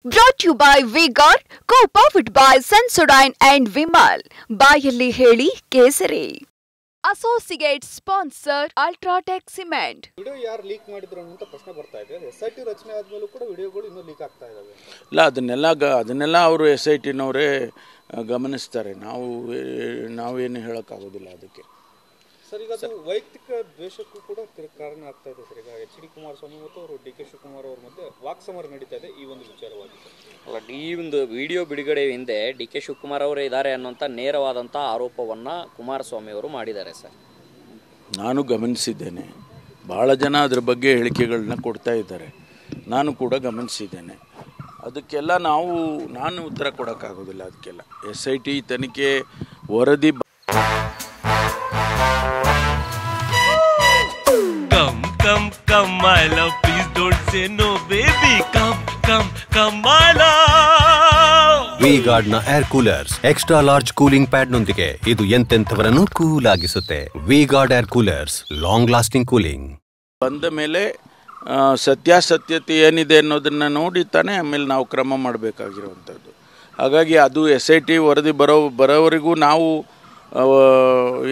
Brought to you by V-Guard, co-powered by Sensodyne and Vimal. ಬಾಯಲ್ಲಿ ಹೇಳಿ ಕೇಸರಿ. Associate sponsor UltraTech cement. Video ಯಾರು leak ಮಾಡಿದ್ರು ಅಂತ ಪ್ರಶ್ನೆ ಬರ್ತಾ ಇದೆ. SIT ರಚನೆ ಆದ್ಮೇಲೂ ಕೂಡ ವಿಡಿಯೋಗಳು ಇನ್ನೂ ಲೀಕ್ ಆಗ್ತಾ ಇದಾವೆ. ಇಲ್ಲ ಅದನ್ನೆಲ್ಲ ಅವರು SITನವರೇ ಗಮನಿಸ್ತಾರೆ. ನಾವೇನು ಹೇಳೋಕ್ಕಾಗೋದಿಲ್ಲ ಅದಕ್ಕೆ. ಸರ್, ಈಗ ಅದು ವೈಯಕ್ತಿಕ ದ್ವೇಷಕ್ಕೂ ಕೂಡ ಕಾರಣ ಆಗ್ತಾ ಇದೆ ಸರ್. ಈಗ HD ಕುಮಾರಸ್ವಾಮಿ ಮತ್ತು ಅವರು DK ಶಿವಕುಮಾರ್ ಅವ್ರ ಮಧ್ಯೆ ವಾಕ್ಸಮರ ನಡೀತಾ ಇದೆ ಈ ಒಂದು ವಿಚಾರವಾಗಿ. ಅಲ್ಲ, ಈ ಒಂದು ವಿಡಿಯೋ ಬಿಡುಗಡೆ ಹಿಂದೆ DK ಶಿವಕುಮಾರ್ ಅವರೇ ಇದ್ದಾರೆ ಅನ್ನೋಂಥ ನೇರವಾದಂಥ ಆರೋಪವನ್ನು ಕುಮಾರಸ್ವಾಮಿ ಅವರು ಮಾಡಿದ್ದಾರೆ ಸರ್. ನಾನು ಗಮನಿಸಿದ್ದೇನೆ. ಭಾಳ ಜನ ಅದರ ಬಗ್ಗೆ ಹೇಳಿಕೆಗಳನ್ನ ಕೊಡ್ತಾ ಇದ್ದಾರೆ. ನಾನು ಕೂಡ ಗಮನಿಸಿದ್ದೇನೆ. ಅದಕ್ಕೆಲ್ಲ ನಾನು ಉತ್ತರ ಕೊಡೋಕ್ಕಾಗೋದಿಲ್ಲ. ಅದಕ್ಕೆಲ್ಲ SIT ತನಿಖೆ ವರದಿ Come, my love, please don't say no, baby. Come, my love. V-Guard ನ air coolers extra large cooling pad ನೊಂದಿಗೆ ಇದು ಎಂತೆಂಥವರನ್ನು ಕೂಲ್ ಆಗಿಸುತ್ತೆ. V-Guard air coolers, long lasting cooling. ಬಂದ ಮೇಲೆ ಸತ್ಯಾಸತ್ಯತೆ ಏನಿದೆ ಅನ್ನೋದನ್ನ ನೋಡಿ ತಾನೇ ಆಮೇಲೆ ನಾವು ಕ್ರಮ ಮಾಡಬೇಕಾಗಿರುವಂಥದ್ದು. ಹಾಗಾಗಿ ಅದು SIT ವರದಿ ಬರೋವರೆಗೂ ನಾವು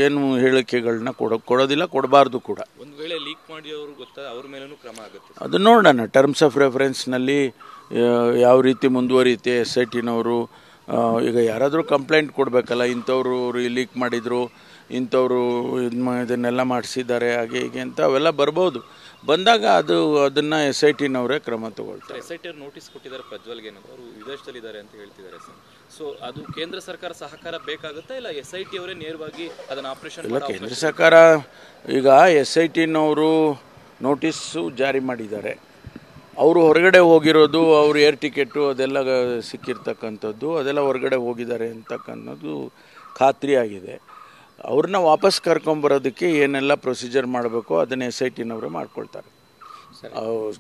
ಏನು ಹೇಳಿಕೆಗಳನ್ನ ಕೊಡೋದಿಲ್ಲ, ಕೊಡಬಾರ್ದು ಕೂಡ. ಒಂದು ವೇಳೆ ಲೀಕ್ ಮಾಡಿ ಅವರು ಗೊತ್ತಾ ಅವ್ರ ಮೇಲೂ ಕ್ರಮ ಆಗುತ್ತೆ. ಅದು ನೋಡೋಣ. ಟರ್ಮ್ಸ್ ಆಫ್ ರೆಫರೆನ್ಸ್ನಲ್ಲಿ ಯಾವ ರೀತಿ ಮುಂದುವರಿಯುತ್ತೆ SITನವರು. ಈಗ ಯಾರಾದರೂ ಕಂಪ್ಲೇಂಟ್ ಕೊಡಬೇಕಲ್ಲ, ಇಂಥವ್ರು ಲೀಕ್ ಮಾಡಿದರು, ಇಂಥವ್ರು ಇದನ್ನೆಲ್ಲ ಮಾಡಿಸಿದ್ದಾರೆ, ಹಾಗೆ ಹೀಗೆ ಅಂತ ಅವೆಲ್ಲ ಬರ್ಬೋದು. ಬಂದಾಗ ಅದನ್ನು SITನವರೇ ಕ್ರಮ ತಗೊಳ್ತಾರೆ. SIT ಅವ್ರು ನೋಟಿಸ್ ಕೊಟ್ಟಿದ್ದಾರೆ ಪ್ರಜ್ವಲ್ಗೆ, ಅವರು ವಿದೇಶದಲ್ಲಿದ್ದಾರೆ ಅಂತ ಹೇಳ್ತಿದ್ದಾರೆ ಸರ್. ಸೊ ಅದು ಕೇಂದ್ರ ಸರ್ಕಾರ ಸಹಕಾರ ಬೇಕಾಗುತ್ತಾ ಇಲ್ಲ SIT ಅವರೇ ನೇರವಾಗಿ ಅದನ್ನು ಆಪರೇಷನ್? ಇಲ್ಲ, ಕೇಂದ್ರ ಸರ್ಕಾರ ಈಗ SITನವರು ನೋಟಿಸ್ಸು ಜಾರಿ ಮಾಡಿದ್ದಾರೆ. ಅವರು ಹೊರಗಡೆ ಹೋಗಿರೋದು, ಅವ್ರ ಏರ್ ಟಿಕೆಟು ಅದೆಲ್ಲ ಸಿಕ್ಕಿರ್ತಕ್ಕಂಥದ್ದು, ಅದೆಲ್ಲ ಹೊರಗಡೆ ಹೋಗಿದ್ದಾರೆ ಅಂತಕ್ಕನ್ನೋದು ಖಾತ್ರಿ ಆಗಿದೆ. ಅವ್ರನ್ನ ವಾಪಸ್ ಕರ್ಕೊಂಬರೋದಕ್ಕೆ ಏನೆಲ್ಲ ಪ್ರೊಸೀಜರ್ ಮಾಡಬೇಕೋ ಅದನ್ನು SITನವರೇ ಮಾಡ್ಕೊಳ್ತಾರೆ.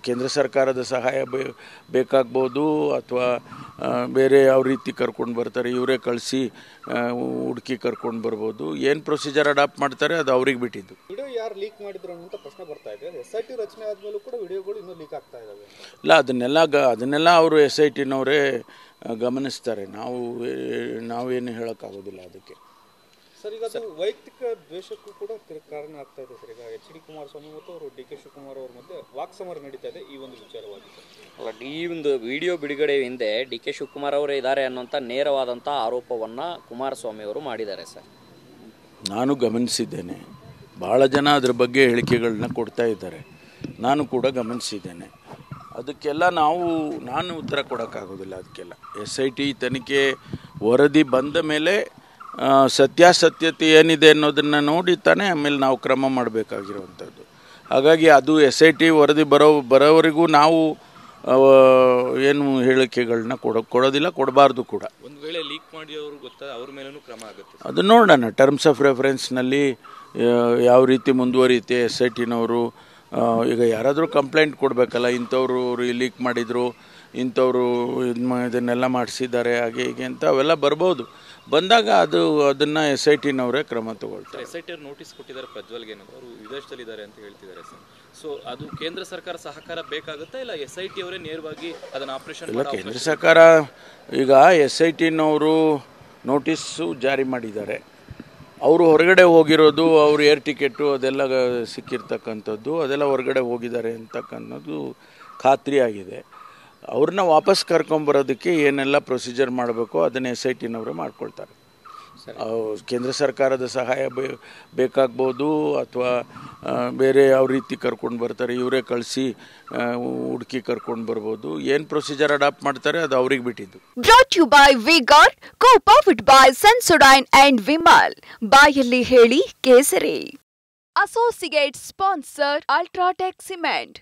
ಕೇಂದ್ರ ಸರ್ಕಾರದ ಸಹಾಯ ಬೇಕಾಗ್ಬೋದು, ಅಥವಾ ಬೇರೆ ಯಾವ ರೀತಿ ಕರ್ಕೊಂಡು ಬರ್ತಾರೆ, ಇವರೇ ಕಳಿಸಿ ಹುಡುಕಿ ಕರ್ಕೊಂಡು ಬರ್ಬೋದು. ಏನು ಪ್ರೊಸೀಜರ್ ಅಡಾಪ್ಟ್ ಮಾಡ್ತಾರೆ ಅದು ಅವ್ರಿಗೆ ಬಿಟ್ಟಿದ್ದು. ವಿಡಿಯೋ ಯಾರು ಲೀಕ್ ಮಾಡಿದ್ರು ಅಂತ ಪ್ರಶ್ನೆ ಬರ್ತಾ ಇದೆ. SIT ರಚನೆ ಆದ್ಮೇಲೂ ಕೂಡ ವಿಡಿಯೋಗಳು ಇನ್ನೂ ಲೀಕ್ ಆಗ್ತಾ ಇದಾವೆ. ಇಲ್ಲ, ಅದನ್ನೆಲ್ಲ ಅವರು SITನವರೇ ಗಮನಿಸ್ತಾರೆ. ನಾವೇನು ಹೇಳೋಕ್ಕಾಗೋದಿಲ್ಲ ಅದಕ್ಕೆ. ಸರ್, ಈಗ ಅದು ವೈಯಕ್ತಿಕ ದ್ವೇಷಕ್ಕೂ ಕೂಡ ಕಾರಣ ಆಗ್ತಾ ಇದೆ ಸರ್. ಈಗ HD ಕುಮಾರಸ್ವಾಮಿ ಮತ್ತು ಅವರು DK ಶಿವಕುಮಾರ್ ಅವ್ರ ಮಧ್ಯೆ ವಾಕ್ಸಮರ ನಡೀತಾ ಇದೆ ಈ ಒಂದು ವಿಚಾರವಾಗಿ. ಅಲ್ಲ, ಈ ಒಂದು ವಿಡಿಯೋ ಬಿಡುಗಡೆ ಹಿಂದೆ DK ಶಿವಕುಮಾರ್ ಅವರೇ ಇದ್ದಾರೆ ಅನ್ನೋಂಥ ನೇರವಾದಂಥ ಆರೋಪವನ್ನು ಕುಮಾರಸ್ವಾಮಿ ಅವರು ಮಾಡಿದ್ದಾರೆ ಸರ್. ನಾನು ಗಮನಿಸಿದ್ದೇನೆ. ಭಾಳ ಜನ ಅದರ ಬಗ್ಗೆ ಹೇಳಿಕೆಗಳನ್ನ ಕೊಡ್ತಾ ಇದ್ದಾರೆ. ನಾನು ಕೂಡ ಗಮನಿಸಿದ್ದೇನೆ. ಅದಕ್ಕೆಲ್ಲ ನಾನು ಉತ್ತರ ಕೊಡೋಕ್ಕಾಗೋದಿಲ್ಲ. ಅದಕ್ಕೆಲ್ಲ SIT ತನಿಖೆ ವರದಿ ಬಂದ ಮೇಲೆ ಸತ್ಯಾಸತ್ಯತೆ ಏನಿದೆ ಅನ್ನೋದನ್ನು ನೋಡಿ ತಾನೇ ಆಮೇಲೆ ನಾವು ಕ್ರಮ ಮಾಡಬೇಕಾಗಿರುವಂಥದ್ದು. ಹಾಗಾಗಿ ಅದು SIT ವರದಿ ಬರೋವರೆಗೂ ನಾವು ಏನು ಹೇಳಿಕೆಗಳನ್ನ ಕೊಡೋದಿಲ್ಲ, ಕೊಡಬಾರ್ದು ಕೂಡ. ಒಂದು ವೇಳೆ ಲೀಕ್ ಮಾಡಿ ಅವರು ಗೊತ್ತಾ ಅವ್ರ ಮೇಲೂ ಕ್ರಮ ಆಗುತ್ತೆ. ಅದು ನೋಡೋಣ. ಟರ್ಮ್ಸ್ ಆಫ್ ರೆಫರೆನ್ಸ್ನಲ್ಲಿ ಯಾವ ರೀತಿ ಮುಂದುವರಿಯುತ್ತೆ SITನವರು. ಈಗ ಯಾರಾದರೂ ಕಂಪ್ಲೇಂಟ್ ಕೊಡಬೇಕಲ್ಲ, ಇಂಥವ್ರು ಲೀಕ್ ಮಾಡಿದರು, ಇಂಥವ್ರು ಇದನ್ನೆಲ್ಲ ಮಾಡಿಸಿದ್ದಾರೆ, ಹಾಗೆ ಹೀಗೆ ಅಂತ ಅವೆಲ್ಲ ಬರ್ಬೋದು. ಬಂದಾಗ ಅದನ್ನು SITನವರೇ ಕ್ರಮ ತಗೊಳ್ತಾರೆ. SIT ಅವ್ರು ನೋಟಿಸ್ ಕೊಟ್ಟಿದ್ದಾರೆ ಪ್ರಜ್ವಲ್ಗೆ, ಅವರು ವಿದೇಶದಲ್ಲಿದ್ದಾರೆ ಅಂತ ಹೇಳ್ತಿದ್ದಾರೆ ಸರ್. ಸೊ ಅದು ಕೇಂದ್ರ ಸರ್ಕಾರ ಸಹಕಾರ ಬೇಕಾಗುತ್ತಾ ಇಲ್ಲ SIT ಅವರೇ ನೇರವಾಗಿ ಅದನ್ನು ಆಪರೇಷನ್? ಇಲ್ಲ, ಕೇಂದ್ರ ಸರ್ಕಾರ ಈಗ SITನವರು ನೋಟಿಸ್ಸು ಜಾರಿ ಮಾಡಿದ್ದಾರೆ. ಅವರು ಹೊರಗಡೆ ಹೋಗಿರೋದು, ಅವ್ರ ಏರ್ ಟಿಕೆಟು ಅದೆಲ್ಲ ಸಿಕ್ಕಿರ್ತಕ್ಕಂಥದ್ದು, ಅದೆಲ್ಲ ಹೊರಗಡೆ ಹೋಗಿದ್ದಾರೆ ಅಂತಕ್ಕನ್ನೋದು ಖಾತ್ರಿ ಆಗಿದೆ. ಅವ್ರನ್ನ ವಾಪಸ್ ಕರ್ಕೊಂಬರೋದಕ್ಕೆ ಏನೆಲ್ಲ ಪ್ರೊಸೀಜರ್ ಮಾಡಬೇಕೋ ಅದನ್ನು SITನವರೇ ಮಾಡ್ಕೊಳ್ತಾರೆ. ಕೇಂದ್ರ ಸರ್ಕಾರದ ಸಹಾಯ ಬೇಕಾಗ್ಬೋದು, ಅಥವಾ ಬೇರೆ ಯಾವ ರೀತಿ ಕರ್ಕೊಂಡು ಬರ್ತಾರೆ, ಇವರೇ ಕಳಿಸಿ ಹುಡುಕಿ ಕರ್ಕೊಂಡು ಬರ್ಬೋದು. ಏನು ಪ್ರೊಸೀಜರ್ ಅಡಾಪ್ಟ್ ಮಾಡ್ತಾರೆ ಅದು ಅವ್ರಿಗೆ ಬಿಟ್ಟಿದ್ದು. Brought to you by V-Guard, co-powered by Sensodyne and Vimal. ಬಾಯಲ್ಲಿ ಹೇಳಿ ಕೇಸರಿ. Associate sponsor UltraTech cement.